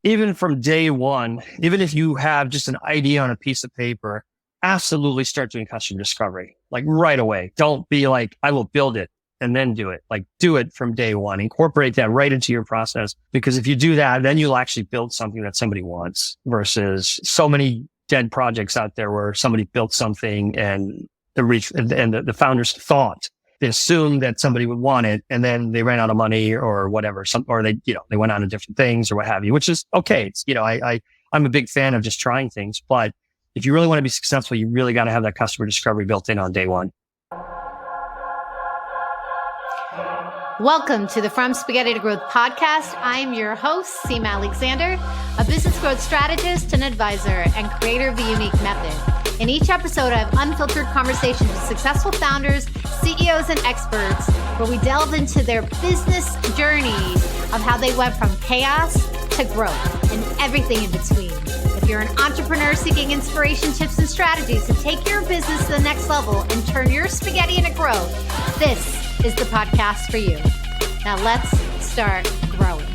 even from day one, even if you have just an idea on a piece of paper, absolutely start doing customer discovery, like right away. Don't be like, I will build it and then do it. Like do it from day one, incorporate that right into your process. Because if you do that, then you'll actually build something that somebody wants versus so many dead projects out there where somebody built something and the founders thought they assumed that somebody would want it, and then they ran out of money or whatever, or they went on to different things or what have you, which is okay. It's, I'm a big fan of just trying things, but if you really want to be successful, you really got to have that customer discovery built in on day one. Welcome to the From Spaghetti to Growth podcast. I'm your host, Seema Alexander, a business growth strategist and advisor and creator of the unique method. In each episode, I have unfiltered conversations with successful founders, CEOs, and experts where we delve into their business journeys of how they went from chaos to growth and everything in between. If you're an entrepreneur seeking inspiration, tips, and strategies to take your business to the next level and turn your spaghetti into growth, this is the podcast for you. Now let's start growing.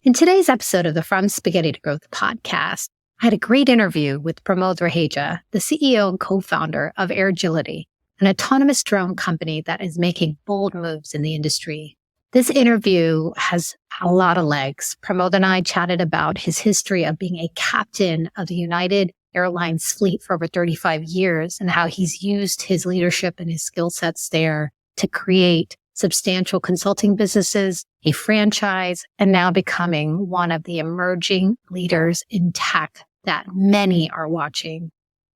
In today's episode of the From Spaghetti to Growth podcast, I had a great interview with Pramod Raheja, the CEO and co-founder of Airgility, an autonomous drone company that is making bold moves in the industry. This interview has a lot of legs. Pramod and I chatted about his history of being a captain of the United Airlines fleet for over 35 years and how he's used his leadership and his skill sets there to create substantial consulting businesses, a franchise, and now becoming one of the emerging leaders in tech that many are watching.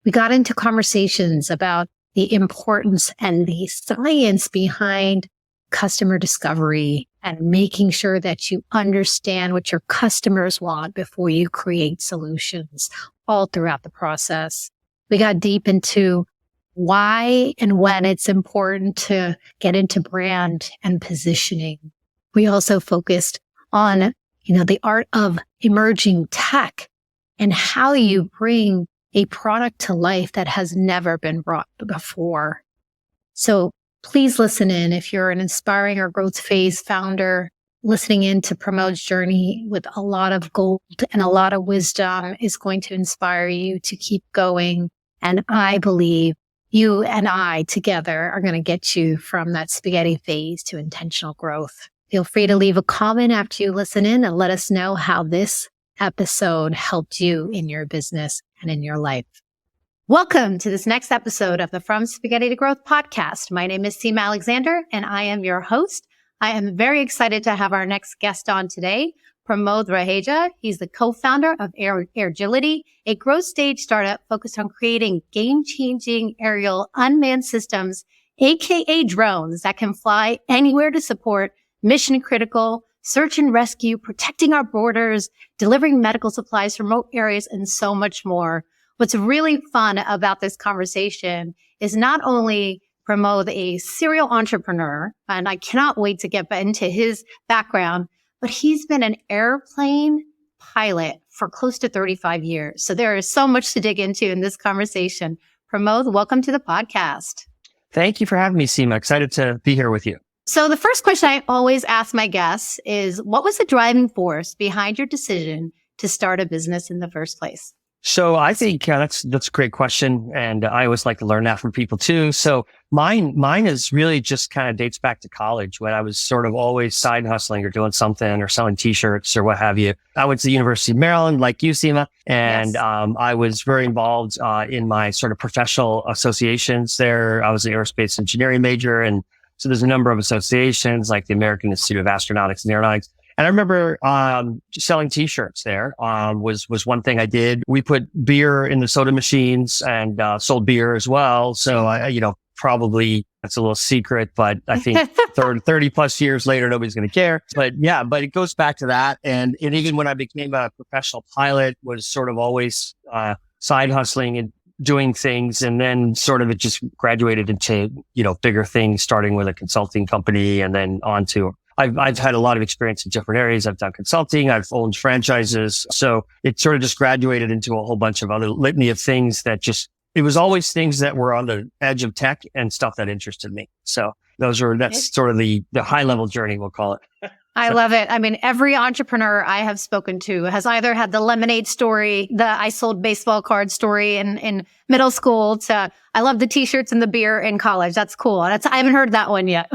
We got into conversations about the importance and the science behind customer discovery and making sure that you understand what your customers want before you create solutions all throughout the process. We got deep into why and when it's important to get into brand and positioning. We also focused on, the art of emerging tech and how you bring a product to life that has never been brought before. So please listen in if you're an inspiring or growth phase founder. Listening into Pramod's journey with a lot of gold and a lot of wisdom is going to inspire you to keep going. And I believe you and I together are going to get you from that spaghetti phase to intentional growth. Feel free to leave a comment after you listen in and let us know how this episode helped you in your business and in your life. Welcome to this next episode of the From Spaghetti to Growth podcast. My name is Seema Alexander and I am your host. I am very excited to have our next guest on today, Pramod Raheja. He's the co-founder of Airgility, a growth stage startup focused on creating game-changing aerial unmanned systems, aka drones, that can fly anywhere to support mission-critical search and rescue, protecting our borders, delivering medical supplies to remote areas, and so much more. What's really fun about this conversation is not only Pramod a serial entrepreneur, and I cannot wait to get into his background, but he's been an airplane pilot for close to 35 years. So there is so much to dig into in this conversation. Pramod, welcome to the podcast. Thank you for having me, Seema. Excited to be here with you. So the first question I always ask my guests is, what was the driving force behind your decision to start a business in the first place? So I think that's a great question. And I always like to learn that from people too. So mine is really just kind of dates back to college when I was sort of always side hustling or doing something or selling t-shirts or what have you. I went to the University of Maryland, like you, Seema, and yes. I was very involved in my sort of professional associations there. I was an aerospace engineering major. And so there's a number of associations like the American Institute of Astronautics and Aeronautics. And I remember selling t-shirts there was one thing I did. We put beer in the soda machines and sold beer as well. So probably that's a little secret, but I think 30 plus years later, nobody's going to care. But yeah, but it goes back to that. And even when I became a professional pilot, was sort of always side hustling and doing things. And then sort of it just graduated into, bigger things, starting with a consulting company and then on to I've had a lot of experience in different areas. I've done consulting. I've owned franchises. So it sort of just graduated into a whole bunch of other litany of things that just it was always things that were on the edge of tech and stuff that interested me. So that's sort of the high level journey, we'll call it. I love it. I mean, every entrepreneur I have spoken to has either had the lemonade story, the I sold baseball card story in middle school, to I love the t-shirts and the beer in college. That's cool. I haven't heard that one yet.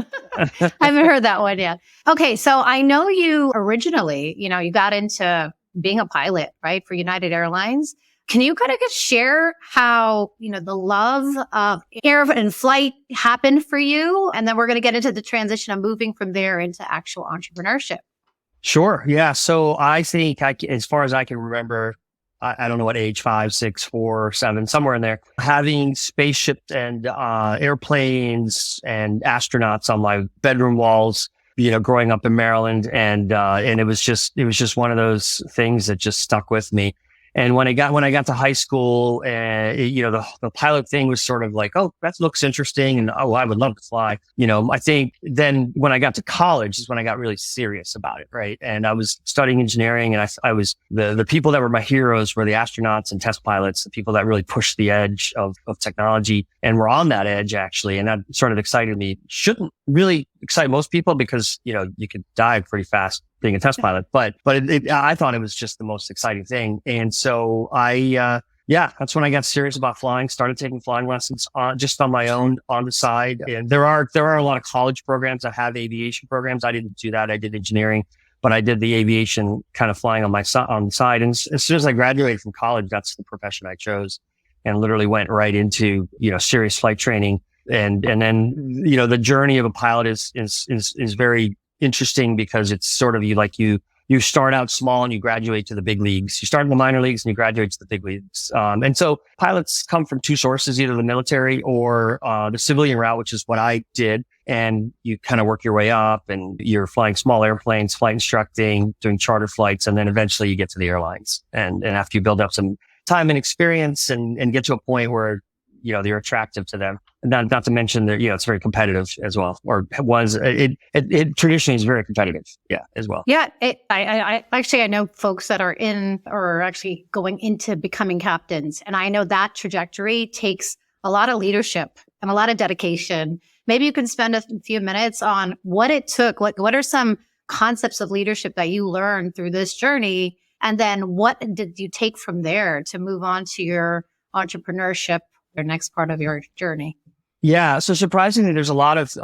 Okay. So I know you originally, you got into being a pilot, right? For United Airlines. Can you kind of just share how, the love of air and flight happened for you? And then we're going to get into the transition of moving from there into actual entrepreneurship. Sure. Yeah. So I think as far as I can remember, I don't know what age, 5, 6, 4, 7, somewhere in there, having spaceships and airplanes and astronauts on my bedroom walls, growing up in Maryland. And it was just one of those things that just stuck with me. And when I got to high school, the pilot thing was sort of like, oh, that looks interesting. And, oh, I would love to fly. I think then when I got to college is when I got really serious about it. Right. And I was studying engineering, and I was the people that were my heroes were the astronauts and test pilots, the people that really pushed the edge of technology and were on that edge, actually. And that sort of excited me. Shouldn't really excite most people because, you could die pretty fast being a test pilot, but I thought it was just the most exciting thing. And so that's when I got serious about flying, started taking flying lessons just on my own on the side. And there are a lot of college programs that have aviation programs. I didn't do that. I did engineering, but I did the aviation kind of flying on the side. And as soon as I graduated from college, that's the profession I chose, and literally went right into, serious flight training. And then, the journey of a pilot is very interesting because it's sort of you start out small and you graduate to the big leagues. You start in the minor leagues and you graduate to the big leagues. And so pilots come from two sources, either the military or the civilian route, which is what I did. And you kind of work your way up, and you're flying small airplanes, flight instructing, doing charter flights, and then eventually you get to the airlines. And after you build up some time and experience and get to a point where they're attractive to them. Not to mention that, it's very competitive as well, or it traditionally is very competitive. Yeah, as well. Yeah. I know folks that are in or actually going into becoming captains. And I know that trajectory takes a lot of leadership and a lot of dedication. Maybe you can spend a few minutes on what it took. What are some concepts of leadership that you learned through this journey? And then what did you take from there to move on to your entrepreneurship, your next part of your journey? Yeah. So surprisingly, there's a lot of,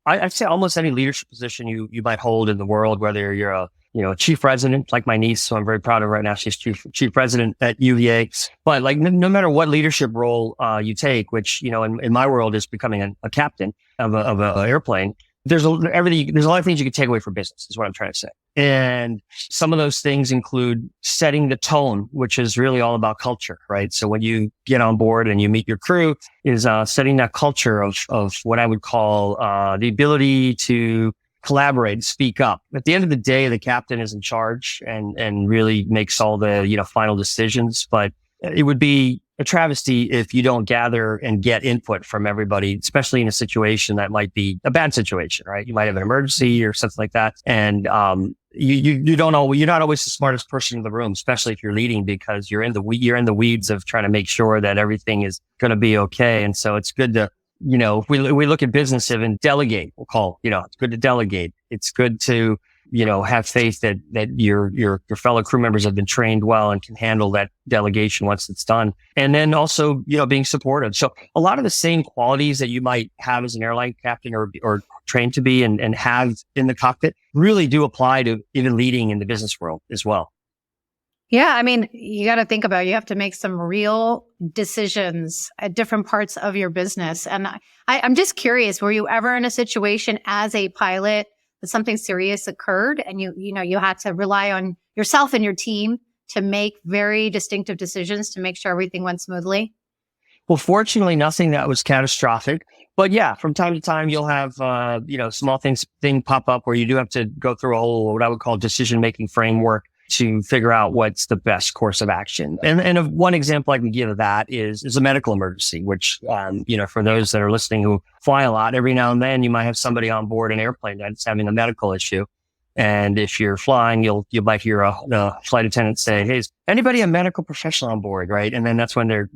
I'd say almost any leadership position you might hold in the world, whether you're a chief president, like my niece, who I'm very proud of right now. She's chief president at UVA. But no matter what leadership role, you take, which, in my world is becoming a captain of a airplane. There's a lot of things you can take away from business is what I'm trying to say. And some of those things include setting the tone, which is really all about culture, right? So when you get on board and you meet your crew, is setting that culture of what I would call the ability to collaborate, speak up. At the end of the day, the captain is in charge and really makes all the final decisions. But it would be a travesty if you don't gather and get input from everybody, especially in a situation that might be a bad situation, right? You might have an emergency or something like that. And, you're not always the smartest person in the room, especially if you're leading, because you're in the weeds of trying to make sure that everything is going to be okay. And so it's good to, if we look at business and delegate, it's good to delegate. It's good to, have faith that your fellow crew members have been trained well and can handle that delegation once it's done. And then also, being supportive. So a lot of the same qualities that you might have as an airline captain or trained to be and have in the cockpit really do apply to even leading in the business world as well. Yeah. I mean, you got to think about, you have to make some real decisions at different parts of your business. And I'm just curious, were you ever in a situation as a pilot that something serious occurred and you had to rely on yourself and your team to make very distinctive decisions to make sure everything went smoothly? Well, fortunately, nothing that was catastrophic. But yeah, from time to time, you'll have, small things pop up where you do have to go through a whole, what I would call decision-making framework to figure out what's the best course of action. And one example I can give of that is a medical emergency, which, for those that are listening who fly a lot, every now and then you might have somebody on board an airplane that's having a medical issue. And if you're flying, you might hear a flight attendant say, "Hey, is anybody a medical professional on board?" Right. And then that's when they're,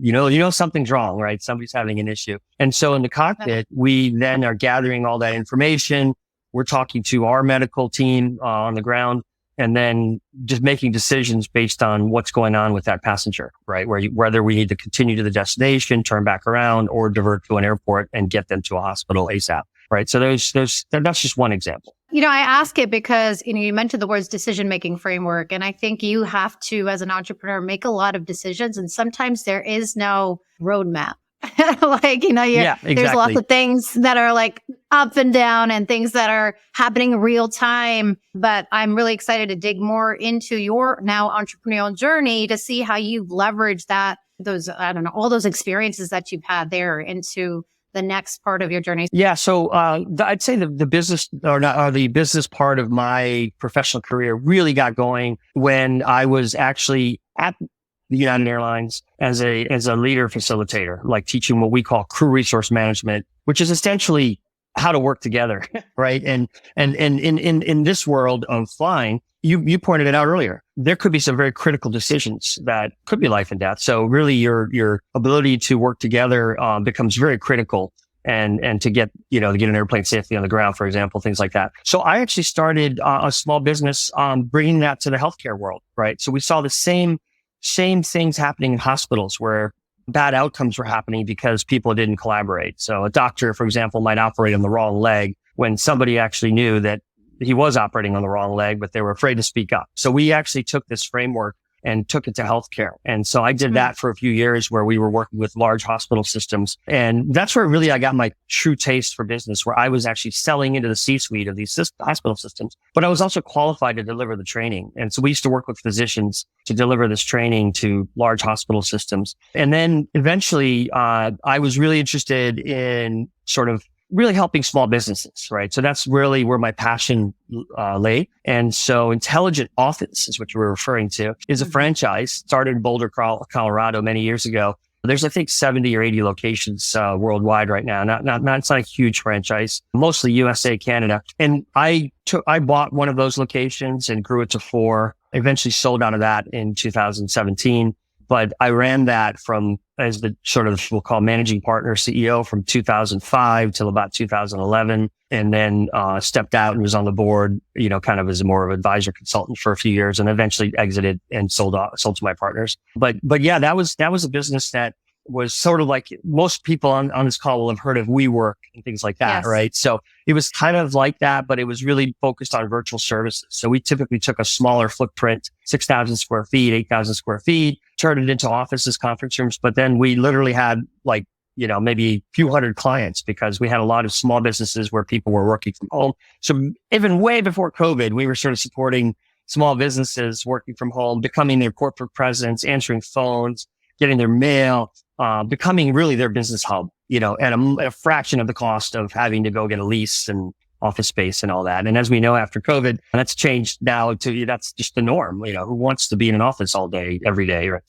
something's wrong, right? Somebody's having an issue. And so in the cockpit, we then are gathering all that information. We're talking to our medical team on the ground, and then just making decisions based on what's going on with that passenger, right? Whether we need to continue to the destination, turn back around, or divert to an airport and get them to a hospital ASAP, right? So that's just one example. I ask it because, you mentioned the words decision-making framework, and I think you have to, as an entrepreneur, make a lot of decisions, and sometimes there is no roadmap. Exactly. There's lots of things that are like up and down and things that are happening in real time. But I'm really excited to dig more into your now entrepreneurial journey to see how you've leveraged all those experiences that you've had there into the next part of your journey. Yeah. So, I'd say the business the business part of my professional career really got going when I was actually at the United Airlines as a leader facilitator, like teaching what we call crew resource management, which is essentially how to work together. Right. And in this world of flying, you pointed it out earlier, there could be some very critical decisions that could be life and death. So really your ability to work together, becomes very critical and to get an airplane safely on the ground, for example, things like that. So I actually started a small business, bringing that to the healthcare world. Right. So we saw the same things happening in hospitals where bad outcomes were happening because people didn't collaborate. So a doctor, for example, might operate on the wrong leg when somebody actually knew that he was operating on the wrong leg, but they were afraid to speak up. So we actually took this framework and took it to healthcare. And so I did that for a few years where we were working with large hospital systems. And that's where really I got my true taste for business, where I was actually selling into the C-suite of these hospital systems, but I was also qualified to deliver the training. And so we used to work with physicians to deliver this training to large hospital systems. And then eventually, I was really interested in sort of really helping small businesses, right? So that's really where my passion lay. And so Intelligent Office is what you were referring to, is a franchise started in Boulder, Colorado many years ago. There's, I think, 70 or 80 locations worldwide right now. It's not a huge franchise, mostly USA, Canada. And I bought one of those locations and grew it to 4, eventually sold out of that in 2017. But I ran that as the sort of, we'll call managing partner CEO from 2005 till about 2011. And then, stepped out and was on the board, kind of as more of an advisor consultant for a few years, and eventually exited and sold to my partners. But yeah, that was a business that was sort of like most people on this call will have heard of WeWork and things like that, yes. Right? So it was kind of like that, but it was really focused on virtual services. So we typically took a smaller footprint, 6,000 square feet, 8,000 square feet, turned it into offices, conference rooms. But then we literally had maybe a few hundred clients because we had a lot of small businesses where people were working from home. So even way before COVID, we were sort of supporting small businesses working from home, becoming their corporate presence, answering phones, getting their mail, becoming really their business hub, at a fraction of the cost of having to go get a lease and office space and all that. And as we know, after COVID, that's changed now that's just the norm. Who wants to be in an office all day, every day, right?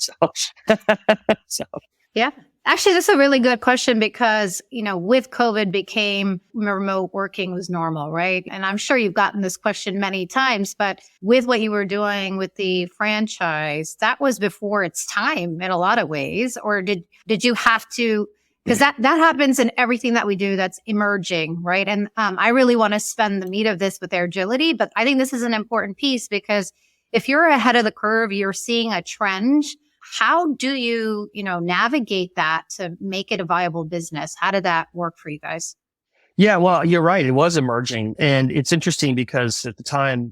So. Yeah. Actually, that's a really good question because, with COVID became remote working was normal, right? And I'm sure you've gotten this question many times, but with what you were doing with the franchise, that was before its time in a lot of ways. Or did you have to, because that happens in everything that we do that's emerging, right? And I really want to spend the meat of this with Airgility, but I think this is an important piece because if you're ahead of the curve, you're seeing a trend. How do you, navigate that to make it a viable business? How did that work for you guys? Yeah, well, you're right. It was emerging. And it's interesting because at the time,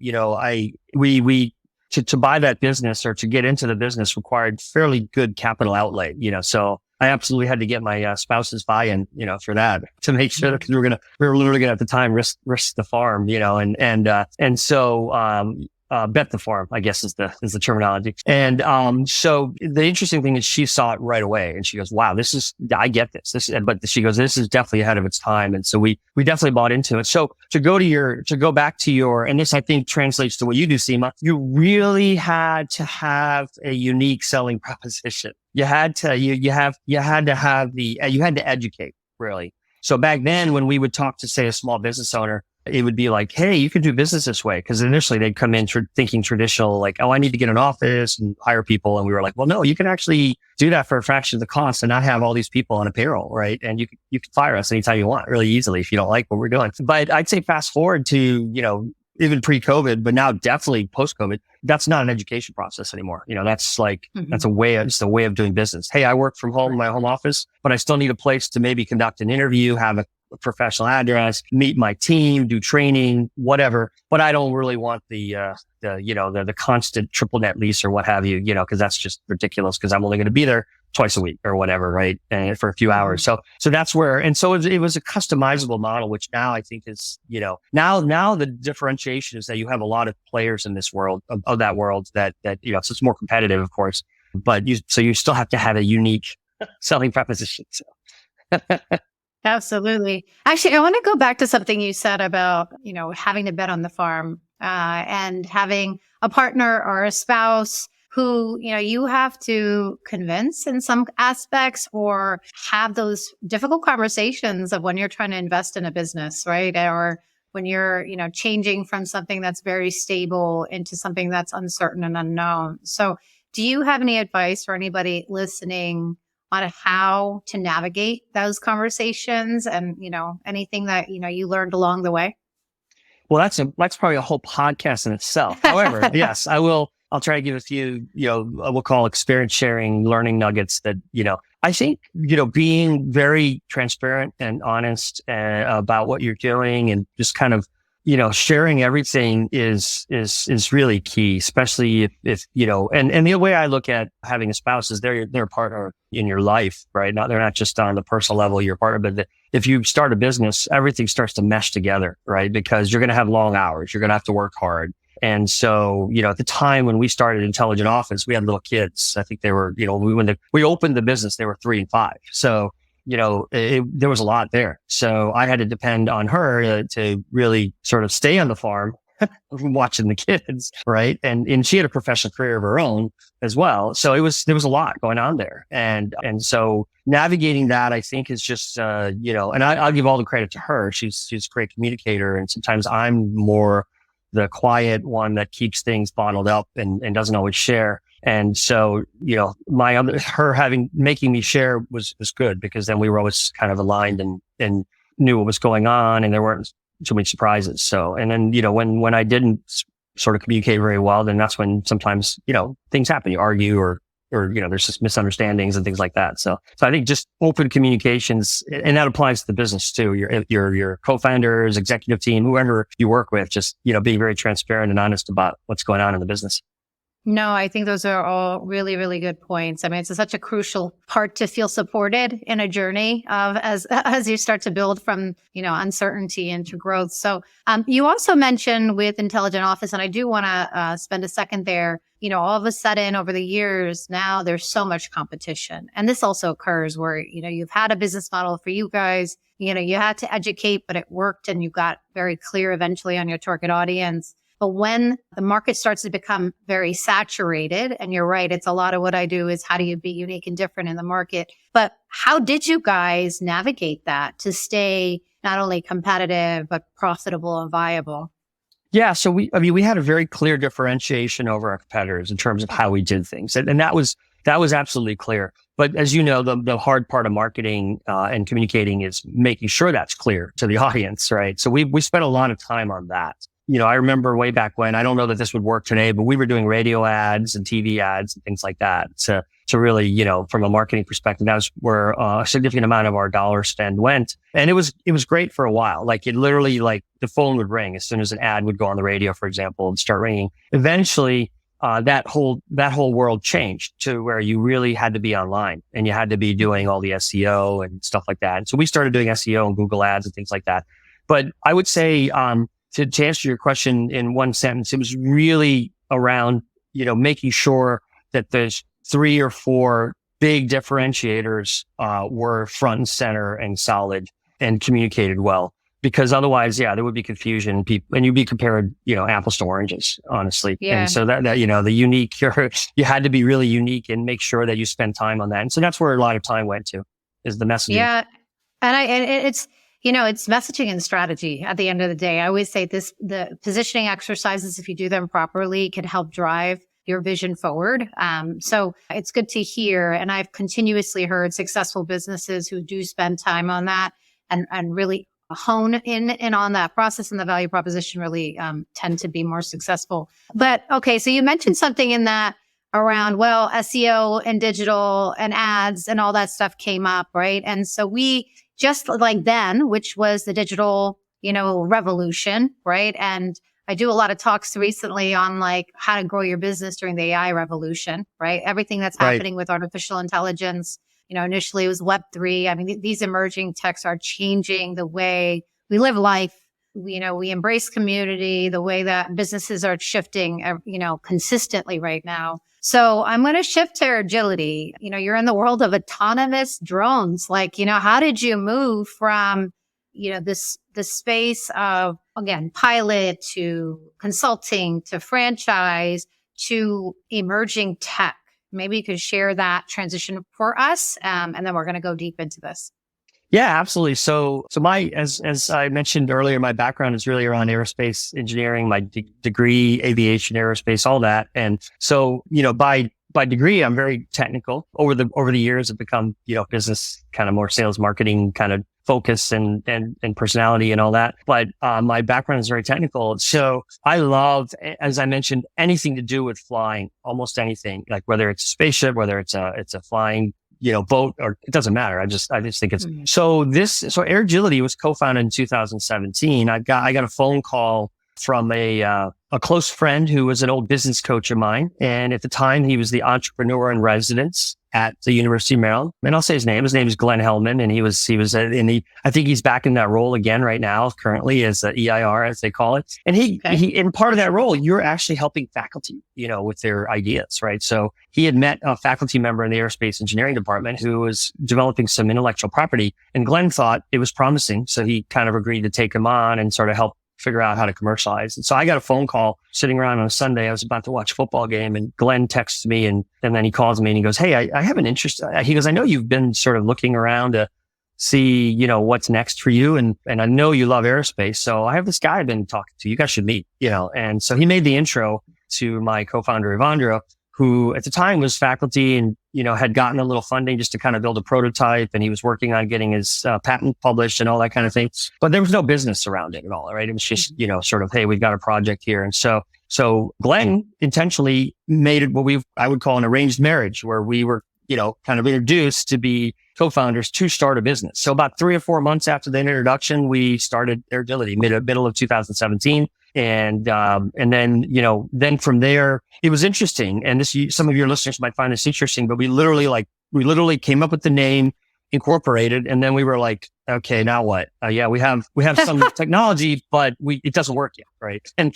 we to buy that business or to get into the business required fairly good capital outlay, so I absolutely had to get my spouse's buy-in, for that to make sure that we were literally gonna at the time risk the farm, and so, bet the farm, I guess is the terminology. And, so the interesting thing is she saw it right away and she goes, wow, I get this. But she goes, this is definitely ahead of its time. And so we definitely bought into it. So to go back to your, and this I think translates to what you do, Seema, you really had to have a unique selling proposition. You had to educate really. So back then when we would talk to say a small business owner, it would be like, hey, you can do business this way. Because initially they'd come in thinking traditional, like, oh, I need to get an office and hire people. And we were like, well, no, you can actually do that for a fraction of the cost and not have all these people on a payroll, right? And you can fire us anytime you want really easily if you don't like what we're doing. But I'd say fast forward to, even pre-COVID, but now definitely post-COVID, that's not an education process anymore. That's like, that's just a way of doing business. Hey, I work from home in my home office, but I still need a place to maybe conduct an interview, have a professional address, meet my team, do training, whatever. But I don't really want the constant triple net lease or what have you, because that's just ridiculous because I'm only going to be there twice a week or whatever, right? And for a few hours. So that's where, and so it was a customizable model, which now I think is, now the differentiation is that you have a lot of players in this world of that world that, so it's more competitive, of course, but you still have to have a unique selling proposition. So. Absolutely. Actually, I want to go back to something you said about, having to bet on the farm, and having a partner or a spouse who, you have to convince in some aspects or have those difficult conversations of when you're trying to invest in a business, right? Or when you're, changing from something that's very stable into something that's uncertain and unknown. So do you have any advice for anybody listening on how to navigate those conversations and, anything that, you learned along the way? Well, that's probably a whole podcast in itself. However, yes, I'll try to give a few, we'll call experience sharing, learning nuggets that, I think, being very transparent and honest about what you're doing and just kind of, sharing everything is really key, especially if and the way I look at having a spouse is they're a partner in your life, right? They're not just on the personal level, your partner, but if you start a business, everything starts to mesh together, right? Because you're going to have long hours. You're going to have to work hard. And so, at the time when we started Intelligent Office, we had little kids. I think they were, when we opened the business, they were 3 and 5. So, there was a lot there. So I had to depend on her to really sort of stay on the farm, watching the kids, right? And she had a professional career of her own as well. So there was a lot going on there. And so navigating that, I think is just, and I'll give all the credit to her. She's a great communicator. And sometimes I'm more the quiet one that keeps things bottled up and doesn't always share. And so, making me share was good because then we were always kind of aligned and knew what was going on and there weren't too many surprises. So, and then, when I didn't sort of communicate very well, then that's when sometimes, things happen. You argue or there's just misunderstandings and things like that. So I think just open communications, and that applies to the business too. Your co-founders, executive team, whoever you work with, just, being very transparent and honest about what's going on in the business. No, I think those are all really, really good points. I mean, it's such a crucial part to feel supported in a journey of as you start to build from, uncertainty into growth. So you also mentioned with Intelligent Office, and I do want to spend a second there, all of a sudden over the years, now there's so much competition. And this also occurs where, you've had a business model for you guys, you had to educate, but it worked and you got very clear eventually on your target audience. But when the market starts to become very saturated, and you're right, it's a lot of what I do is how do you be unique and different in the market? But how did you guys navigate that to stay not only competitive, but profitable and viable? Yeah. So we had a very clear differentiation over our competitors in terms of how we did things. And that was absolutely clear. But as you know, the hard part of marketing and communicating is making sure that's clear to the audience, right? So we spent a lot of time on that. I remember way back when, I don't know that this would work today, but we were doing radio ads and TV ads and things like that to really, from a marketing perspective, that was where a significant amount of our dollar spend went. And it was great for a while. Like it literally, like the phone would ring as soon as an ad would go on the radio, for example, and start ringing. Eventually, that whole world changed to where you really had to be online and you had to be doing all the SEO and stuff like that. And so we started doing SEO and Google ads and things like that. But I would say, to answer your question in one sentence, it was really around, making sure that there's 3 or 4 big differentiators, were front and center and solid and communicated well, because otherwise, there would be confusion and you'd be compared, apples to oranges, honestly. Yeah. And so that, the unique, you had to be really unique and make sure that you spend time on that. And so that's where a lot of time went to, is the messaging. Yeah. And it's, It's messaging and strategy at the end of the day. I always say the positioning exercises, if you do them properly, can help drive your vision forward. So it's good to hear. And I've continuously heard successful businesses who do spend time on that and really hone in on that process and the value proposition really tend to be more successful. But okay, so you mentioned something in that around, well, SEO and digital and ads and all that stuff came up, right? And so we just like then, which was the digital, revolution, right? And I do a lot of talks recently on like how to grow your business during the AI revolution, right? Everything that's happening with artificial intelligence. Initially it was Web3. I mean, these emerging techs are changing the way we live life. We embrace community, the way that businesses are shifting, consistently right now. So I'm going to shift to Airgility. You're in the world of autonomous drones. Like, how did you move from, this space of, again, pilot to consulting to franchise to emerging tech? Maybe you could share that transition for us. And then we're going to go deep into this. Yeah, absolutely. So as I mentioned earlier, my background is really around aerospace engineering, my degree, aviation, aerospace, all that. And so, by degree, I'm very technical. Over the years, I've become, business kind of more sales marketing kind of focus and personality and all that. But, my background is very technical. So I love, as I mentioned, anything to do with flying, almost anything, like whether it's a spaceship, whether it's a flying boat, or it doesn't matter. I just think it's so Airgility was co-founded in 2017. I got a phone call from a close friend who was an old business coach of mine. And at the time he was the entrepreneur in residence at the University of Maryland. And I'll say his name. His name is Glenn Hellman. And he was I think he's back in that role again right now, currently as the EIR, as they call it. And he, in part of that role, you're actually helping faculty, with their ideas, right? So he had met a faculty member in the aerospace engineering department who was developing some intellectual property, and Glenn thought it was promising. So he kind of agreed to take him on and sort of help figure out how to commercialize. And so I got a phone call sitting around on a Sunday. I was about to watch a football game, and Glenn texts me and then he calls me and he goes, "Hey, I have an interest." He goes, "I know you've been sort of looking around to see, what's next for you. And I know you love aerospace. So I have this guy I've been talking to. You guys should meet, And so he made the intro to my co-founder, Evandro, who at the time was faculty and, had gotten a little funding just to kind of build a prototype. And he was working on getting his patent published and all that kind of thing. But there was no business around it at all, right? It was just, sort of, hey, we've got a project here. And so Glenn intentionally made it what I would call an arranged marriage, where we were, kind of introduced to be co-founders to start a business. So about 3 or 4 months after the introduction, we started Airgility, middle of 2017. And then from there, it was interesting. And some of your listeners might find this interesting, but we literally came up with the name, incorporated, and then we were like, okay, now what? We have some technology, but it doesn't work yet, right? And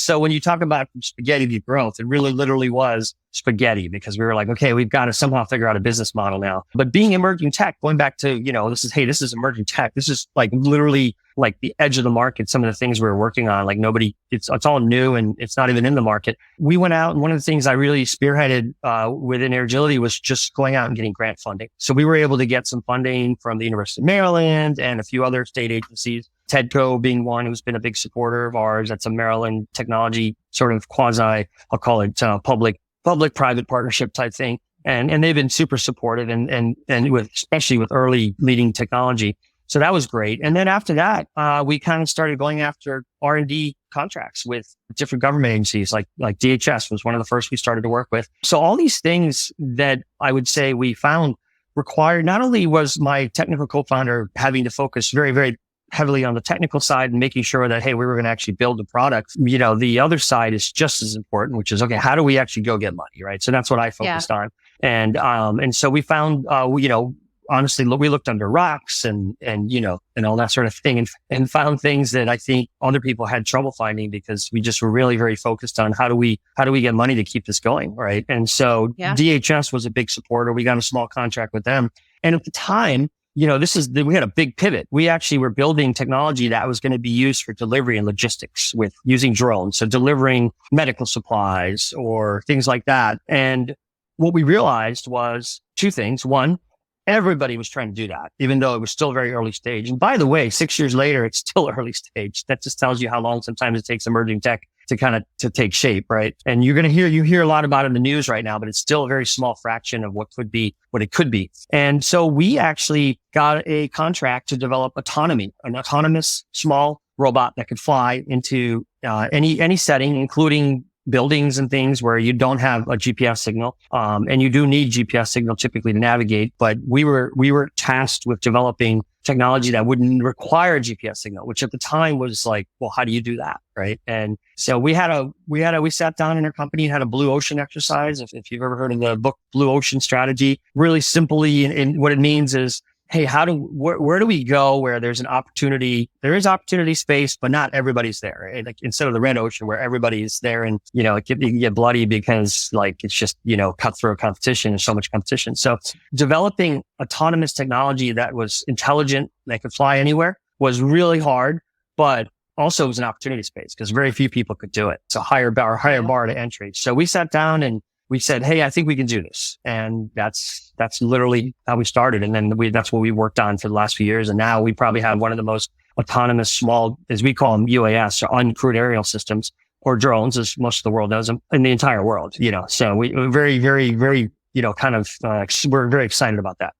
so when you talk about spaghetti to growth, it really literally was spaghetti, because we were like, okay, we've got to somehow figure out a business model now. But being emerging tech, going back to, this is emerging tech. This is like literally like the edge of the market. Some of the things we were working on, like it's all new and it's not even in the market. We went out, and one of the things I really spearheaded within Airgility was just going out and getting grant funding. So we were able to get some funding from the University of Maryland and a few other state agencies. TEDCO being one who's been a big supporter of ours. That's a Maryland technology sort of quasi, I'll call it public-private partnership type thing. And they've been super supportive and especially with early leading technology. So that was great. And then after that, we kind of started going after R&D contracts with different government agencies, like DHS was one of the first we started to work with. So all these things that I would say we found required, not only was my technical co-founder having to focus very, very heavily on the technical side and making sure that, hey, we were going to actually build the product. The other side is just as important, which is, okay, how do we actually go get money, right? So that's what I focused on. And so we found, honestly, we looked under rocks and all that sort of thing and found things that I think other people had trouble finding, because we just were really very focused on how do we get money to keep this going, right? And so DHS was a big supporter. We got a small contract with them. And at the time, we had a big pivot. We actually were building technology that was going to be used for delivery and logistics with using drones. So delivering medical supplies or things like that. And what we realized was two things. One, everybody was trying to do that, even though it was still very early stage. And by the way, 6 years later, it's still early stage. That just tells you how long sometimes it takes emerging tech to take shape, right? And you hear a lot about it in the news right now, but it's still a very small fraction of what it could be. And so we actually got a contract to develop an autonomous small robot that could fly into any setting, including buildings and things where you don't have a GPS signal. And you do need GPS signal typically to navigate, but we were tasked with developing technology that wouldn't require a GPS signal, which at the time was like, well, how do you do that? Right. And so we sat down in our company and had a blue ocean exercise. If you've ever heard of the book, Blue Ocean Strategy, really simply, and what it means is, hey, where do we go where there's an opportunity? There is opportunity space, but not everybody's there. And like, instead of the red ocean where everybody's there and, it can get bloody because like, it's just, cutthroat competition. There's so much competition. So developing autonomous technology that was intelligent, that could fly anywhere was really hard, but also it was an opportunity space because very few people could do it. It's a higher bar to entry. So we sat down and we said, hey, I think we can do this. And that's literally how we started. And then that's what we worked on for the last few years. And now we probably have one of the most autonomous small, as we call them, UAS, or uncrewed aerial systems, or drones, as most of the world knows them, in the entire world, So we're very, very, very, we're very excited about that.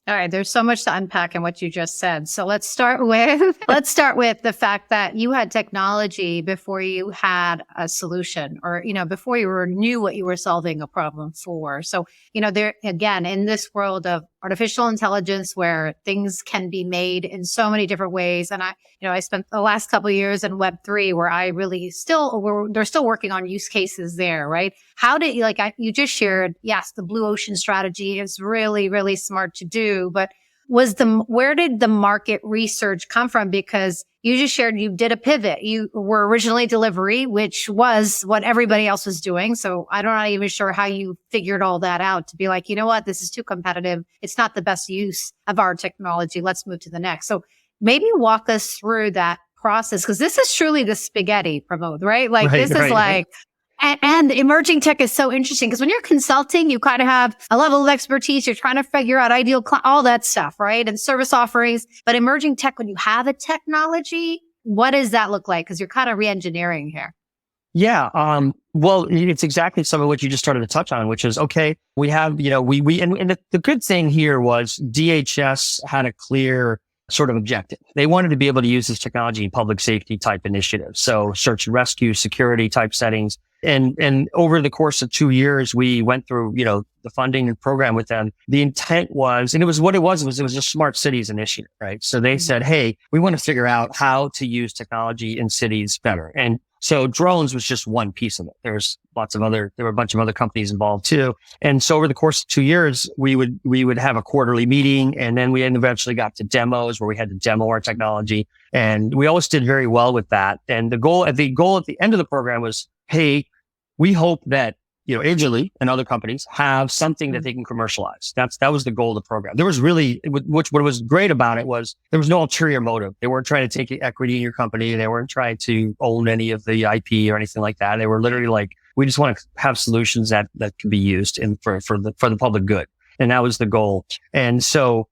All right. There's so much to unpack in what you just said. So let's start with the fact that you had technology before you had a solution, or, before you knew what you were solving a problem for. So, there again, in this world of artificial intelligence where things can be made in so many different ways. And I spent the last couple of years in Web3 where I really they're still working on use cases there, right? How did you just shared, yes, the blue ocean strategy is really, really smart to do, but where did the market research come from? Because you just shared you did a pivot. You were originally delivery, which was what everybody else was doing. So I'm not even sure how you figured all that out to be like, you know what, this is too competitive. It's not the best use of our technology. Let's move to the next. So maybe walk us through that process, because this is truly the spaghetti, Pramod, right? Right. And emerging tech is so interesting because when you're consulting, you kind of have a level of expertise. You're trying to figure out all that stuff, right? And service offerings. But emerging tech, when you have a technology, what does that look like? Because you're kind of re-engineering here. Yeah. Well, it's exactly some of what you just started to touch on, which is, okay, we have, and the good thing here was DHS had a clear sort of objective. They wanted to be able to use this technology in public safety type initiatives. So search and rescue, security type settings. And over the course of 2 years, we went through, the funding and program with them. The intent was, and it was a smart cities initiative, right? So they said, hey, we want to figure out how to use technology in cities better. And so drones was just one piece of it. There were a bunch of other companies involved too. And so over the course of 2 years, we would have a quarterly meeting, and then we eventually got to demos where we had to demo our technology. And we always did very well with that. And the goal at the end of the program was, hey, we hope that, Airgility and other companies have something that they can commercialize. That was the goal of the program. There was really, what was great about it was there was no ulterior motive. They weren't trying to take equity in your company. They weren't trying to own any of the IP or anything like that. They were literally like, we just want to have solutions that can be used for the public good. And that was the goal. And so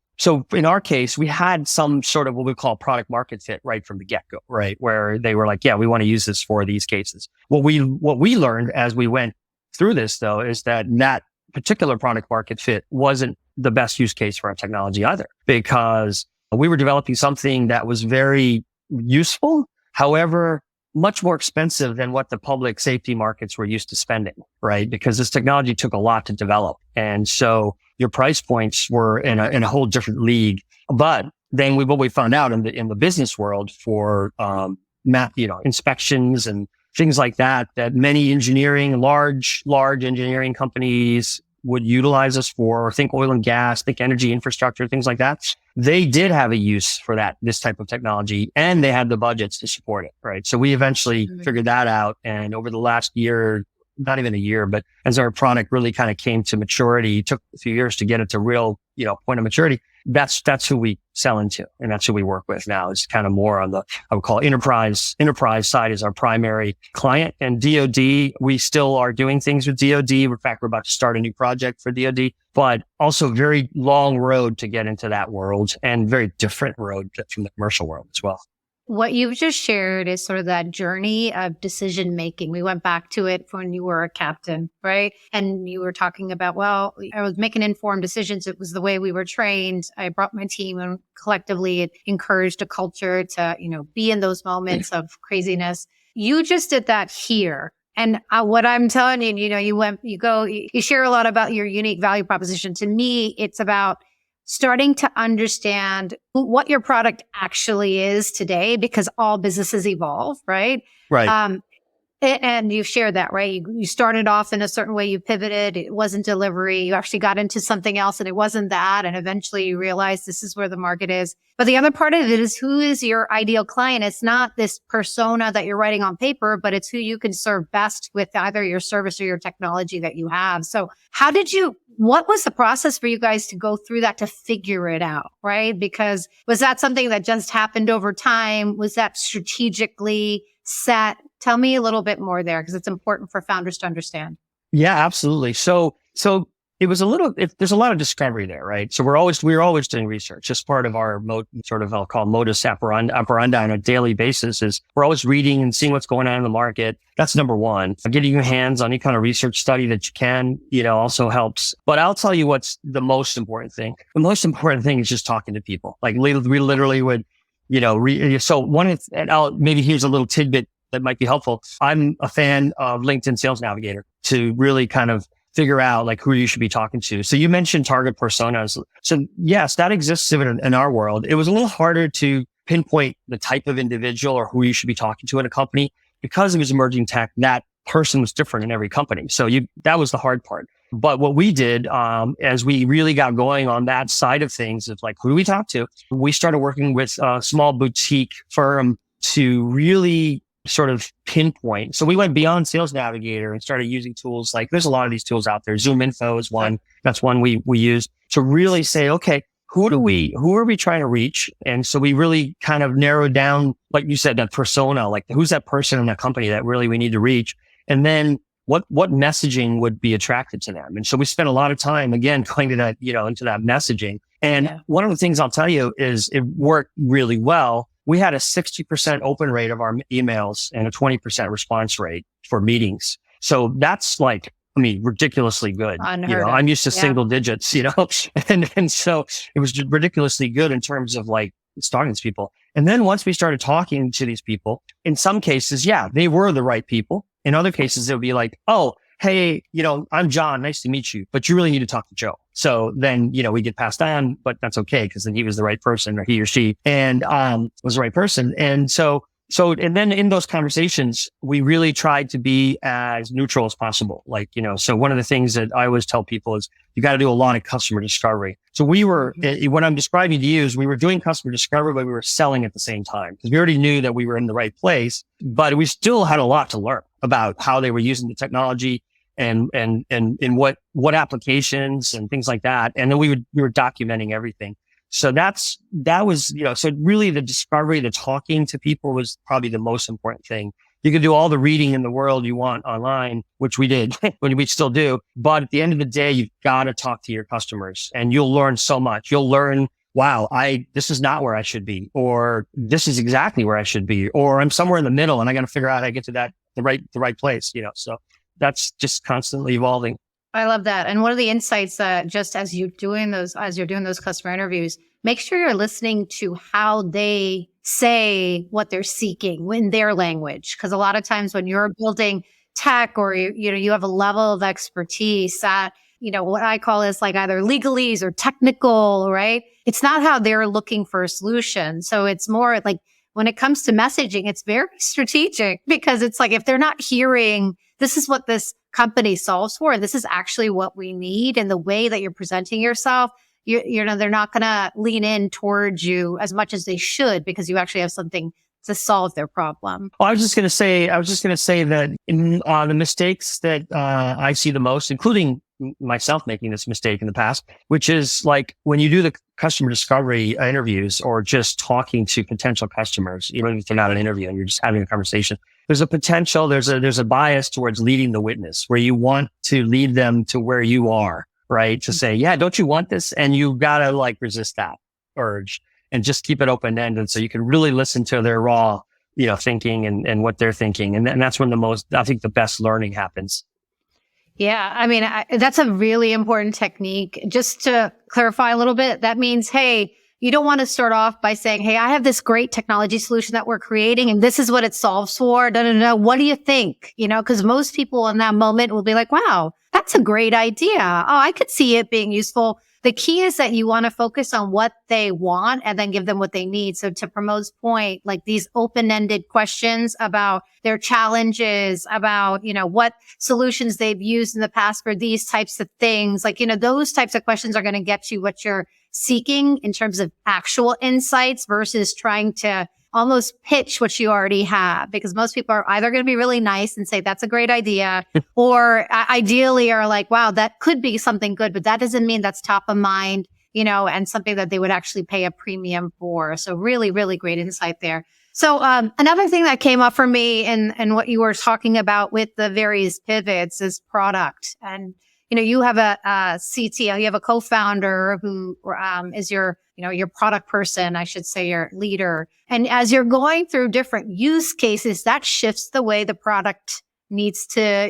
in our case, we had some sort of what we call product market fit right from the get-go, right? Where they were like, yeah, we want to use this for these cases. What we learned as we went through this, though, is that particular product market fit wasn't the best use case for our technology either, because we were developing something that was very useful, however, much more expensive than what the public safety markets were used to spending, right? Because this technology took a lot to develop. And so your price points were in a whole different league. But then what we found out in the business world for, inspections and things like that many large engineering companies would utilize us for, or think oil and gas, think energy infrastructure, things like that. They did have a use for this type of technology, and they had the budgets to support it, right? So we eventually figured that out. And over the last year, not even a year, but as our product really kind of came to maturity, it took a few years to get it to real, point of maturity. that's who we sell into, and that's who we work with now. It's kind of more on the, I would call enterprise side is our primary client. And DoD, we still are doing things with DoD. In fact, we're about to start a new project for DoD, but also very long road to get into that world, and very different road from the commercial world as well. What you've just shared is sort of that journey of decision making. We went back to it when you were a captain, right? And you were talking about, well, I was making informed decisions. It was the way we were trained. I brought my team, and collectively it encouraged a culture to, be in those moments of craziness. You just did that here. And what I'm telling you, you share a lot about your unique value proposition. To me, it's about starting to understand what your product actually is today, because all businesses evolve, right? Right. And you've shared that, right? You started off in a certain way, you pivoted, it wasn't delivery, you actually got into something else and it wasn't that. And eventually you realized this is where the market is. But the other part of it is, who is your ideal client? It's not this persona that you're writing on paper, but it's who you can serve best with either your service or your technology that you have. So what was the process for you guys to go through that, to figure it out, right? Because was that something that just happened over time? Was that strategically set? Tell me a little bit more there, because it's important for founders to understand. Yeah, absolutely. So it was there's a lot of discovery there, right? So we're always doing research. Just part of our I'll call modus operandi on a daily basis is we're always reading and seeing what's going on in the market. That's number one. Getting your hands on any kind of research study that you can, also helps. But I'll tell you what's the most important thing. The most important thing is just talking to people. Like we literally would, maybe here's a little tidbit that might be helpful. I'm a fan of LinkedIn Sales Navigator to really kind of figure out like who you should be talking to. So you mentioned target personas. So yes, that exists in our world. It was a little harder to pinpoint the type of individual or who you should be talking to in a company, because it was emerging tech. That person was different in every company. So that was the hard part. But what we did, as we really got going on that side of things, of like, who do we talk to? We started working with a small boutique firm to really sort of pinpoint. So we went beyond Sales Navigator and started using tools like, there's a lot of these tools out there. Zoom Info is one. That's one we used to really say, okay, who are we trying to reach? And so we really kind of narrowed down, like you said, that persona, like who's that person in that company that really we need to reach? And then what messaging would be attracted to them? And so we spent a lot of time, again, going to that, into that messaging. And one of the things I'll tell you is it worked really well. We had a 60% open rate of our emails and a 20% response rate for meetings. So that's ridiculously good. Unheard of. I'm used to single digits, and so it was just ridiculously good in terms of like talking to people. And then once we started talking to these people, in some cases, they were the right people. In other cases, it would be like, oh, hey, I'm John. Nice to meet you, but you really need to talk to Joe. So then, we get passed on, but that's okay, because then he was the right person, or he or she, and was the right person. And so, and then in those conversations, we really tried to be as neutral as possible. So one of the things that I always tell people is you got to do a lot of customer discovery. So what I'm describing to you is we were doing customer discovery, but we were selling at the same time, because we already knew that we were in the right place, but we still had a lot to learn about how they were using the technology and what applications and things like that. And then we were documenting everything. So that was, so really the discovery, the talking to people was probably the most important thing. You can do all the reading in the world you want online, which we did, we still do. But at the end of the day, you've got to talk to your customers, and you'll learn so much. You'll learn, wow, this is not where I should be, or this is exactly where I should be, or I'm somewhere in the middle and I got to figure out how to get to the right place, so that's just constantly evolving. I love that. And one of the insights that just as you're doing those customer interviews, make sure you're listening to how they say what they're seeking in their language. Because a lot of times when you're building tech, or you have a level of expertise that, what I call is like either legalese or technical, right? It's not how they're looking for a solution. So it's more like when it comes to messaging, it's very strategic, because it's like if they're not hearing, this is what this company solves for, and this is actually what we need, and the way that you're presenting yourself, they're not going to lean in towards you as much as they should, because you actually have something to solve their problem. Well, I was just going to say that in the mistakes that I see the most, including myself making this mistake in the past, which is like when you do the customer discovery interviews or just talking to potential customers, even if they're not an interview and you're just having a conversation, there's a potential, there's a bias towards leading the witness where you want to lead them to where you are, right? To say, yeah, don't you want this? And you gotta like resist that urge and just keep it open-ended so you can really listen to their raw, thinking and what they're thinking. And that's when the best learning happens. Yeah. I mean, that's a really important technique. Just to clarify a little bit, that means, hey, you don't want to start off by saying, hey, I have this great technology solution that we're creating and this is what it solves for. What do you think? Because most people in that moment will be like, wow, that's a great idea. Oh, I could see it being useful. The key is that you want to focus on what they want and then give them what they need. So to Pramod's point, like these open-ended questions about their challenges, about, what solutions they've used in the past for these types of things, like, those types of questions are going to get you what you're seeking in terms of actual insights versus trying to almost pitch what you already have, because most people are either going to be really nice and say, that's a great idea, or ideally are like, wow, that could be something good, but that doesn't mean that's top of mind, and something that they would actually pay a premium for. So really, really great insight there. So another thing that came up for me and what you were talking about with the various pivots is product. And you have a CTO, you have a co-founder who is your product person, I should say, your leader. And as you're going through different use cases, that shifts the way the product needs to,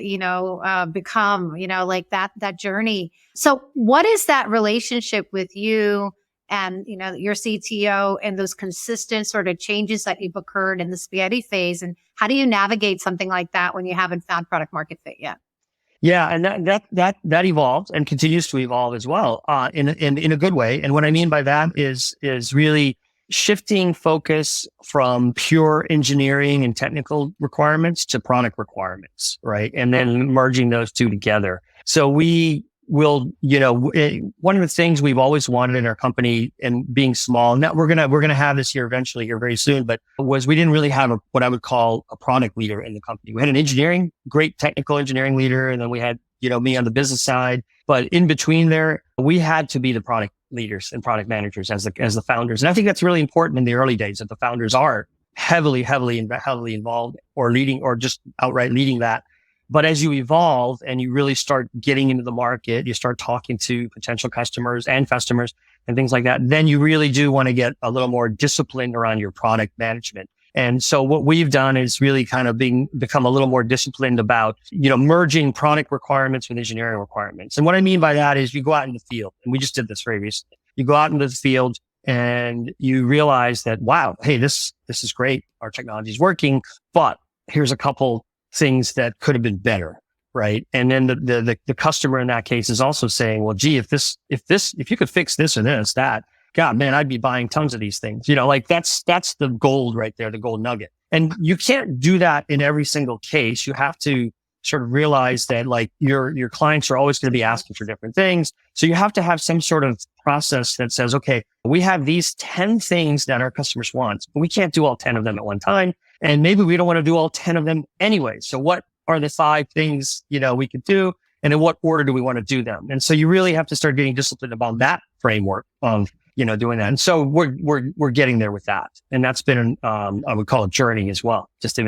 become, like that journey. So what is that relationship with you and, your CTO and those consistent sort of changes that you've occurred in the spaghetti phase? And how do you navigate something like that when you haven't found product market fit yet? Yeah, and that evolved and continues to evolve as well, in a good way. And what I mean by that is really shifting focus from pure engineering and technical requirements to product requirements, right? And then merging those two together. So we will, one of the things we've always wanted in our company, and being small, now we're gonna have this here eventually, here very soon, but was we didn't really have what I would call a product leader in the company. We had an great technical engineering leader, and then we had, me on the business side. But in between there, we had to be the product leaders and product managers as the founders. And I think that's really important in the early days, that the founders are heavily involved or leading, or just outright leading that. But as you evolve and you really start getting into the market, you start talking to potential customers and things like that, then you really do want to get a little more disciplined around your product management. And so what we've done is really kind of become a little more disciplined about, merging product requirements with engineering requirements. And what I mean by that is you go out in the field, and we just did this very recently. You go out into the field and you realize that, wow, hey, this is great. Our technology is working, but here's a couple things that could have been better, right? And then the customer in that case is also saying, well, gee, if you could fix this or this, that, God, man, I'd be buying tons of these things. That's the gold right there, the gold nugget. And you can't do that in every single case. You have to sort of realize that like your clients are always going to be asking for different things. So you have to have some sort of process that says, okay, we have these 10 things that our customers want, but we can't do all 10 of them at one time. And maybe we don't want to do all 10 of them anyway. So what are the 5 things, we could do? And in what order do we want to do them? And so you really have to start getting disciplined about that framework of, doing that. And so we're getting there with that. And that's been, I would call it journey as well. Just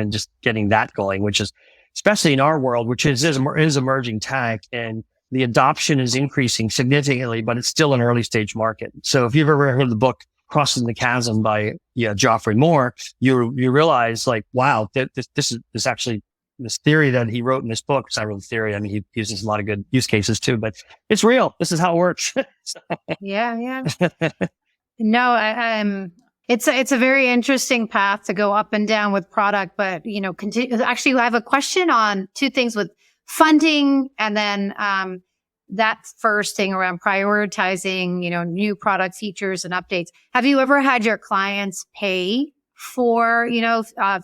getting that going, which is, especially in our world, which is emerging tech, and the adoption is increasing significantly, but it's still an early stage market. So if you've ever heard the book Crossing the Chasm by Geoffrey Moore, you realize like, wow, this is actually this theory that he wrote in this book. It's not really theory. I mean, he uses a lot of good use cases too, but it's real. This is how it works. Yeah. No, it's a very interesting path to go up and down with product, but actually I have a question on 2 things with funding, and then that first thing around prioritizing, new product features and updates. Have you ever had your clients pay for,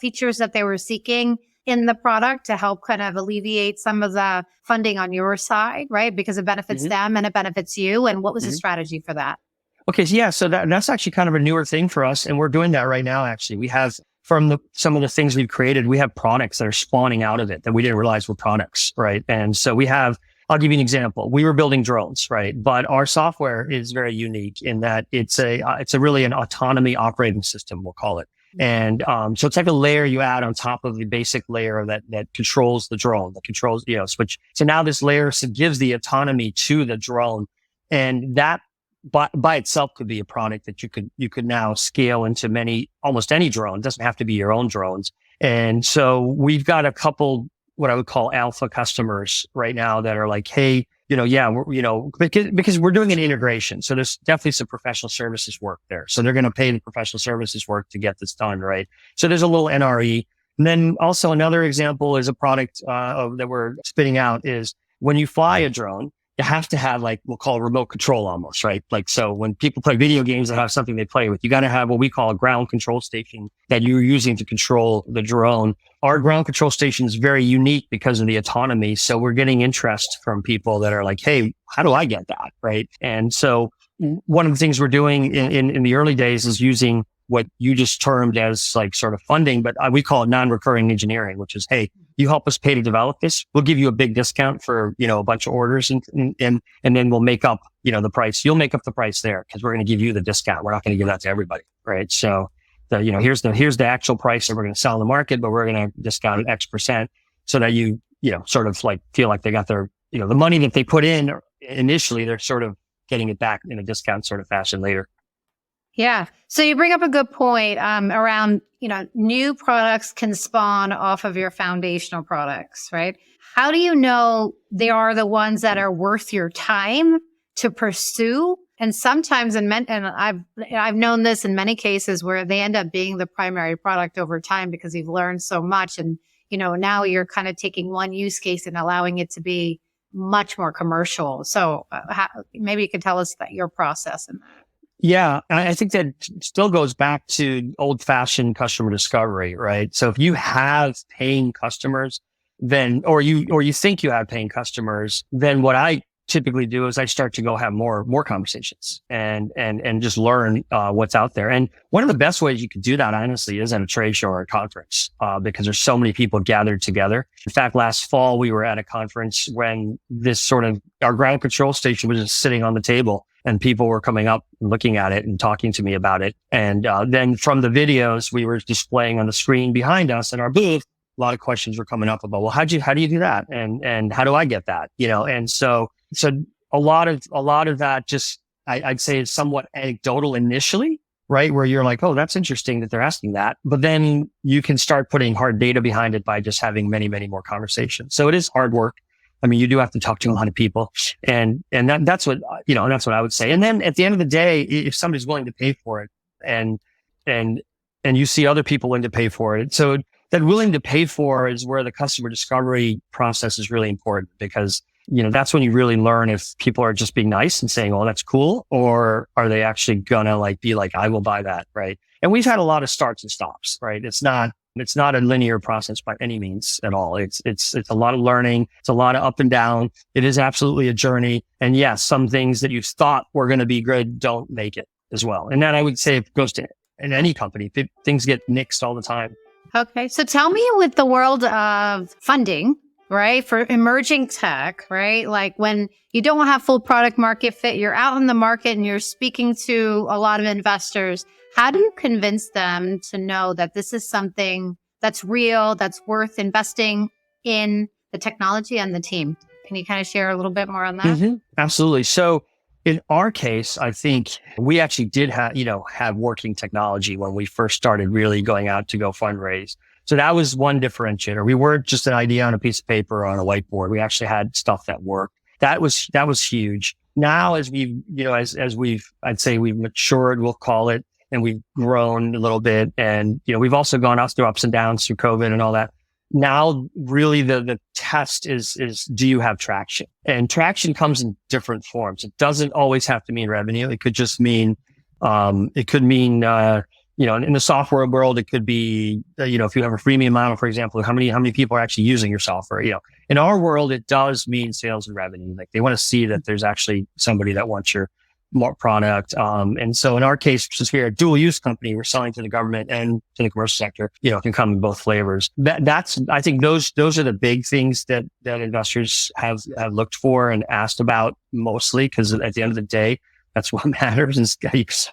features that they were seeking in the product to help kind of alleviate some of the funding on your side, right? Because it benefits them and it benefits you. And what was the strategy for that? Okay. So that's actually kind of a newer thing for us. And we're doing that right now. Actually, we have some of the things we've created, we have products that are spawning out of it that we didn't realize were products. Right. And so we have I'll give you an example. We were building drones, right? But our software is very unique in that it's really an autonomy operating system, we'll call it. And so it's like a layer you add on top of the basic layer that controls the drone, that controls, switch. So now this layer gives the autonomy to the drone, and that by itself could be a product that you could now scale into almost any drone. It doesn't have to be your own drones. And so we've got a couple what I would call alpha customers right now that are like, hey, because we're doing an integration. So there's definitely some professional services work there. So they're going to pay the professional services work to get this done, right? So there's a little NRE. And then also another example is a product that we're spitting out is when you fly a drone, you have to have we'll call remote control almost, right? So when people play video games that have something they play with, you got to have what we call a ground control station that you're using to control the drone. Our ground control station is very unique because of the autonomy. So we're getting interest from people that are like, hey, how do I get that? Right. And so one of the things we're doing in the early days is using what you just termed as sort of funding, but we call it non-recurring engineering, which is, hey, you help us pay to develop this. We'll give you a big discount for, a bunch of orders and then we'll make up, the price. You'll make up the price there because we're going to give you the discount. We're not going to give that to everybody. Right. So here's the actual price that we're going to sell in the market, but we're going to discount it X% so that you sort of feel like they got their, the money that they put in initially, they're sort of getting it back in a discount sort of fashion later. Yeah. So you bring up a good point around, new products can spawn off of your foundational products, right? How do you know they are the ones that are worth your time to pursue? And sometimes and I've known this in many cases where they end up being the primary product over time because you've learned so much. And, now you're kind of taking one use case and allowing it to be much more commercial. So maybe you could tell us your process in that. Yeah, I think that still goes back to old-fashioned customer discovery, right? So if you have paying customers, then or you think you have paying customers, then what I typically do is I start to go have more conversations and just learn what's out there. And one of the best ways you could do that, honestly, is at a trade show or a conference because there's so many people gathered together. In fact, last fall we were at a conference when this sort of our ground control station was just sitting on the table. And people were coming up and looking at it and talking to me about it. And then from the videos we were displaying on the screen behind us in our booth, a lot of questions were coming up about, well, how do you do that? And how do I get that? And so a lot of that just, I'd say is somewhat anecdotal initially, right? Where you're like, oh, that's interesting that they're asking that. But then you can start putting hard data behind it by just having many, many more conversations. So it is hard work. I mean, you do have to talk to a lot of people and that's what, that's what I would say. And then at the end of the day, if somebody's willing to pay for it and you see other people willing to pay for it. So that willing to pay for is where the customer discovery process is really important because, that's when you really learn if people are just being nice and saying, oh, that's cool. Or are they actually gonna be like, I will buy that. Right. And we've had a lot of starts and stops, right? It's not a linear process by any means at all. It's a lot of learning. It's a lot of up and down. It is absolutely a journey. And yes, some things that you thought were going to be good don't make it as well. And that I would say it goes to in any company. Things get nixed all the time. Okay. So tell me with the world of funding, right? For emerging tech, right? Like when you don't have full product market fit, you're out in the market and you're speaking to a lot of investors. How do you convince them to know that this is something that's real, that's worth investing in the technology and the team? Can you kind of share a little bit more on that? Mm-hmm. Absolutely. So in our case, I think we actually did have working technology when we first started really going out to go fundraise. So that was one differentiator. We weren't just an idea on a piece of paper or on a whiteboard. We actually had stuff that worked. That was huge. Now, as we've I'd say we've matured, we'll call it, and we've grown a little bit. And, we've also gone out through ups and downs through COVID and all that. Now, really the test is do you have traction? And traction comes in different forms. It doesn't always have to mean revenue. It could just mean, in the software world, it could be, if you have a freemium model, for example, how many people are actually using your software? In our world, it does mean sales and revenue. Like they want to see that there's actually somebody that wants your more product. And so in our case, since we're a dual use company, we're selling to the government and to the commercial sector, it can come in both flavors. I think those are the big things that investors have looked for and asked about mostly, because at the end of the day, that's what matters is,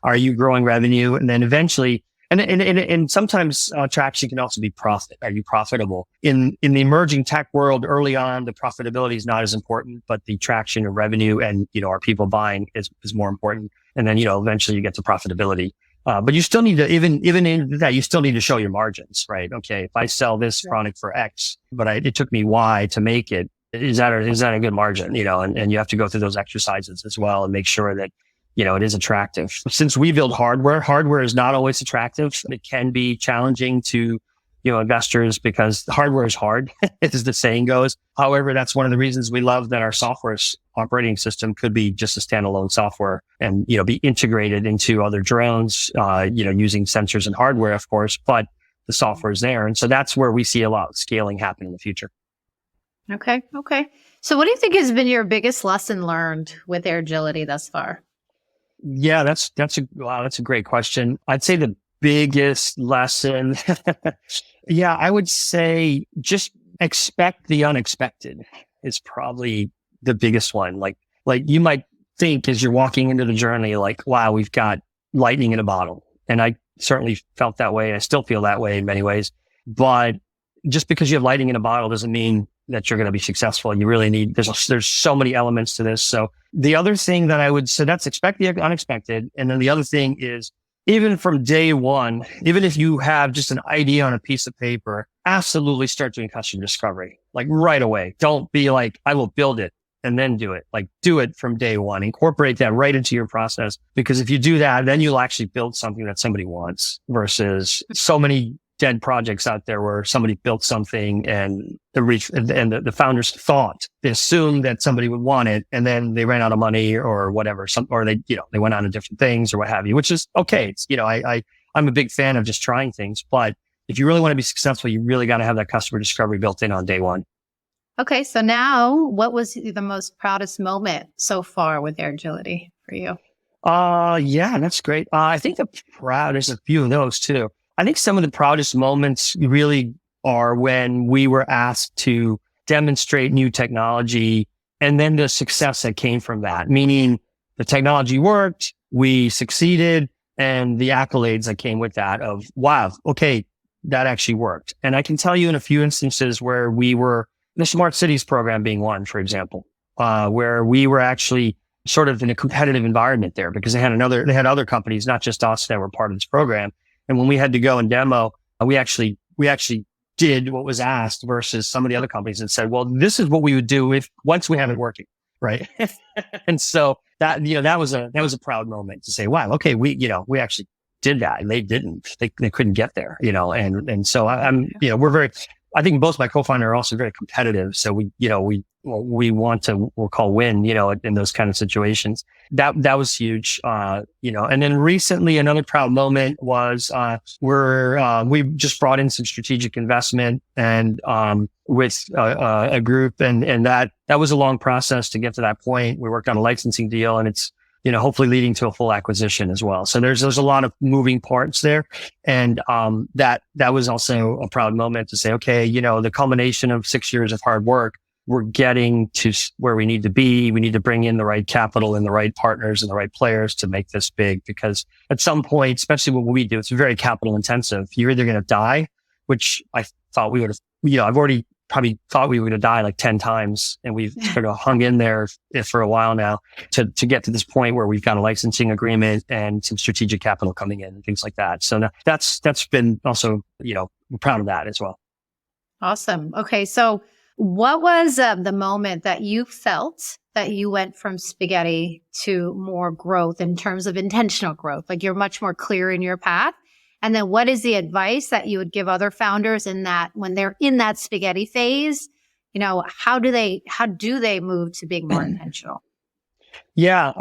are you growing revenue? And then eventually, and sometimes traction can also be profit. Are you profitable? In the emerging tech world, early on, the profitability is not as important, but the traction of revenue and, are people buying is more important. And then, eventually you get to profitability. But you still need to, even in that, you still need to show your margins, right? Okay. If I sell this product for X, but it took me Y to make it, is that a good margin? And you have to go through those exercises as well and make sure that, it is attractive. Since we build hardware is not always attractive. It can be challenging to, investors because hardware is hard, as the saying goes. However, that's one of the reasons we love that our software's operating system could be just a standalone software and, be integrated into other drones, using sensors and hardware, of course, but the software is there. And so that's where we see a lot of scaling happen in the future. Okay. So what do you think has been your biggest lesson learned with Airgility thus far? Yeah, that's a great question. I'd say the biggest lesson, I would say just expect the unexpected is probably the biggest one. Like you might think as you're walking into the journey, like, wow, we've got lightning in a bottle. And I certainly felt that way. I still feel that way in many ways. But just because you have lightning in a bottle doesn't mean that you're going to be successful. You really need, there's so many elements to this. So the other thing that I would say, that's expect the unexpected. And then the other thing is, even from day one, even if you have just an idea on a piece of paper, absolutely start doing customer discovery, like right away. Don't be like, I will build it and then do it. Like do it from day one, incorporate that right into your process. Because if you do that, then you'll actually build something that somebody wants versus so many dead projects out there where somebody built something and the founders thought they assumed that somebody would want it, and then they ran out of money or whatever, or they went on to different things or what have you, which is okay. It's, I'm a big fan of just trying things, but if you really want to be successful, you really got to have that customer discovery built in on day one. Okay. So now what was the most proudest moment so far with Airgility for you? Yeah, that's great. I think there's a few of those too. I think some of the proudest moments really are when we were asked to demonstrate new technology and then the success that came from that, meaning the technology worked, we succeeded, and the accolades that came with that of, wow, okay, that actually worked. And I can tell you in a few instances where we were, the Smart Cities program being one, for example, where we were actually sort of in a competitive environment there because they had other companies, not just us, that were part of this program. And when we had to go and demo, we actually did what was asked versus some of the other companies that said, well, this is what we would do once we have it working. Right. And so that was a proud moment to say, wow, okay, we actually did that and they didn't, they couldn't get there, and so I think both my co-founder are also very competitive. So we want to, we'll call win, in those kind of situations. That was huge, and then recently another proud moment was, we just brought in some strategic investment and, with, a group and that was a long process to get to that point. We worked on a licensing deal and it's, hopefully leading to a full acquisition as well. So there's a lot of moving parts there. And, that was also a proud moment to say, okay, the culmination of 6 years of hard work, we're getting to where we need to be. We need to bring in the right capital and the right partners and the right players to make this big, because at some point, especially what we do, it's very capital intensive. You're either going to die, which I thought we would have, I've already probably thought we were going to die like 10 times. And we've sort of hung in there for a while now to get to this point where we've got a licensing agreement and some strategic capital coming in and things like that. So that's been also, we're proud of that as well. Awesome. Okay. So what was the moment that you felt that you went from spaghetti to more growth in terms of intentional growth? Like you're much more clear in your path. And then what is the advice that you would give other founders in that when they're in that spaghetti phase, how do they move to being more intentional? Yeah.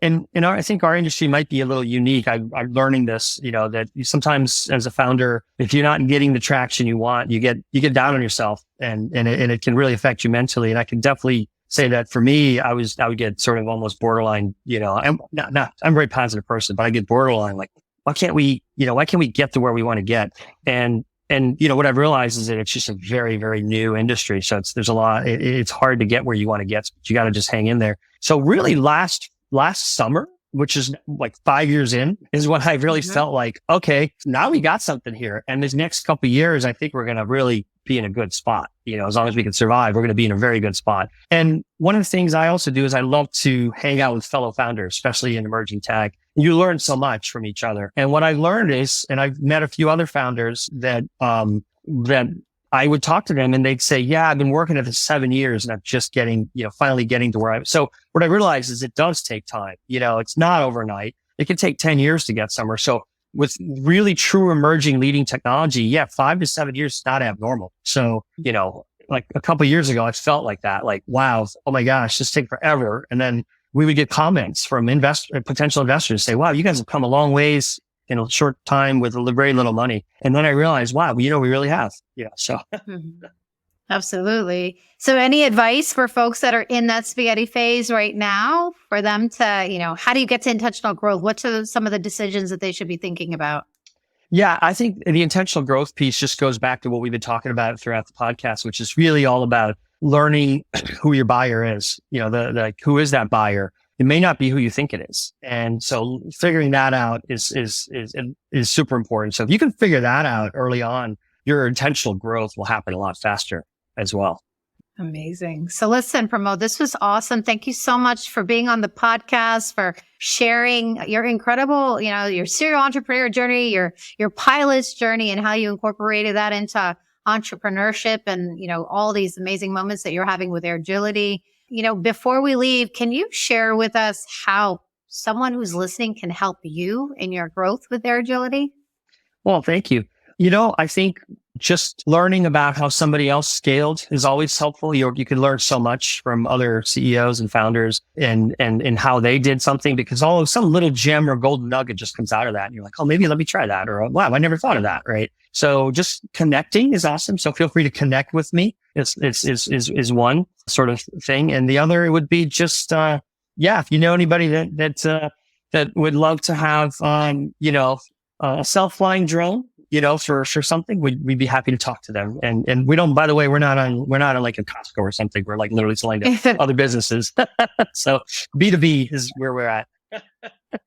And I think our industry might be a little unique. I'm learning this, that sometimes as a founder, if you're not getting the traction you want, you get down on yourself and it can really affect you mentally. And I can definitely say that for me, I would get sort of almost borderline, I'm I'm a very positive person, but I get borderline like, why can't we get to where we want to get? And what I've realized is that it's just a very, very new industry. So there's a lot, it's hard to get where you want to get, but you got to just hang in there. So really last summer, which is like 5 years in, is when I really felt like, okay, now we got something here. And this next couple of years, I think we're going to really be in a good spot. As long as we can survive, we're going to be in a very good spot. And one of the things I also do is I love to hang out with fellow founders, especially in emerging tech. You learn so much from each other. And what I learned is, and I've met a few other founders that I would talk to them and they'd say, yeah, I've been working at this 7 years and I'm just finally getting to where so what I realized is it does take time. It's not overnight. It can take 10 years to get somewhere. So with really true emerging leading technology, 5 to 7 years is not abnormal. So, like a couple of years ago, I felt like that, like, wow, oh my gosh, this takes forever. And then we would get comments from potential investors say, wow, you guys have come a long ways in a short time with very little money. And then I realized, wow, we really have. So. Absolutely. So any advice for folks that are in that spaghetti phase right now for them to, how do you get to intentional growth? What's some of the decisions that they should be thinking about? Yeah, I think the intentional growth piece just goes back to what we've been talking about throughout the podcast, which is really all about learning who your buyer is. Who is that buyer? It may not be who you think it is. And so figuring that out is super important. So if you can figure that out early on, your intentional growth will happen a lot faster as well. Amazing. So listen, Pramod, this was awesome. Thank you so much for being on the podcast, for sharing your incredible, your serial entrepreneur journey, your pilot's journey, and how you incorporated that into entrepreneurship and, all these amazing moments that you're having with Airgility. Before we leave, can you share with us how someone who's listening can help you in your growth with Airgility? Well, thank you. I think just learning about how somebody else scaled is always helpful. You can learn so much from other CEOs and founders and how they did something, because some little gem or golden nugget just comes out of that. And you're like, oh, maybe let me try that. Or, wow, I never thought of that. Right. So just connecting is awesome. So feel free to connect with me. Is one sort of thing. And the other would be just, if you know anybody that would love to have, a self-flying drone, for something, we'd be happy to talk to them. And we don't, by the way, we're not on like a Costco or something. We're like literally selling to other businesses. So B2B is where we're at.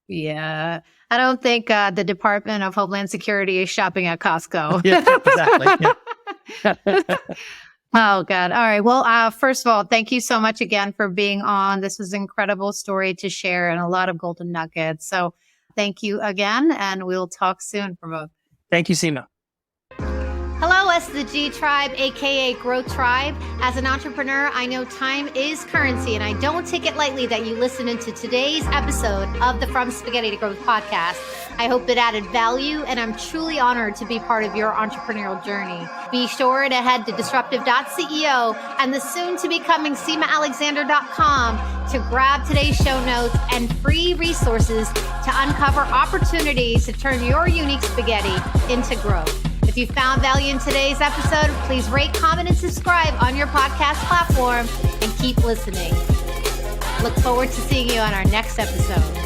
Yeah. I don't think the Department of Homeland Security is shopping at Costco. Yeah, exactly. Yeah. Oh, God. All right. Well, first of all, thank you so much again for being on. This was an incredible story to share and a lot of golden nuggets. So thank you again, and we'll talk soon, Pramod. Thank you, Seema. Hello, S2G Tribe, aka Growth Tribe. As an entrepreneur, I know time is currency, and I don't take it lightly that you listened into today's episode of the From Spaghetti to Growth podcast. I hope it added value, and I'm truly honored to be part of your entrepreneurial journey. Be sure to head to disruptive.ceo and the soon-to-becoming Seema&Alexander.com to grab today's show notes and free resources to uncover opportunities to turn your unique spaghetti into growth. If you found value in today's episode, please rate, comment, and subscribe on your podcast platform and keep listening. Look forward to seeing you on our next episode.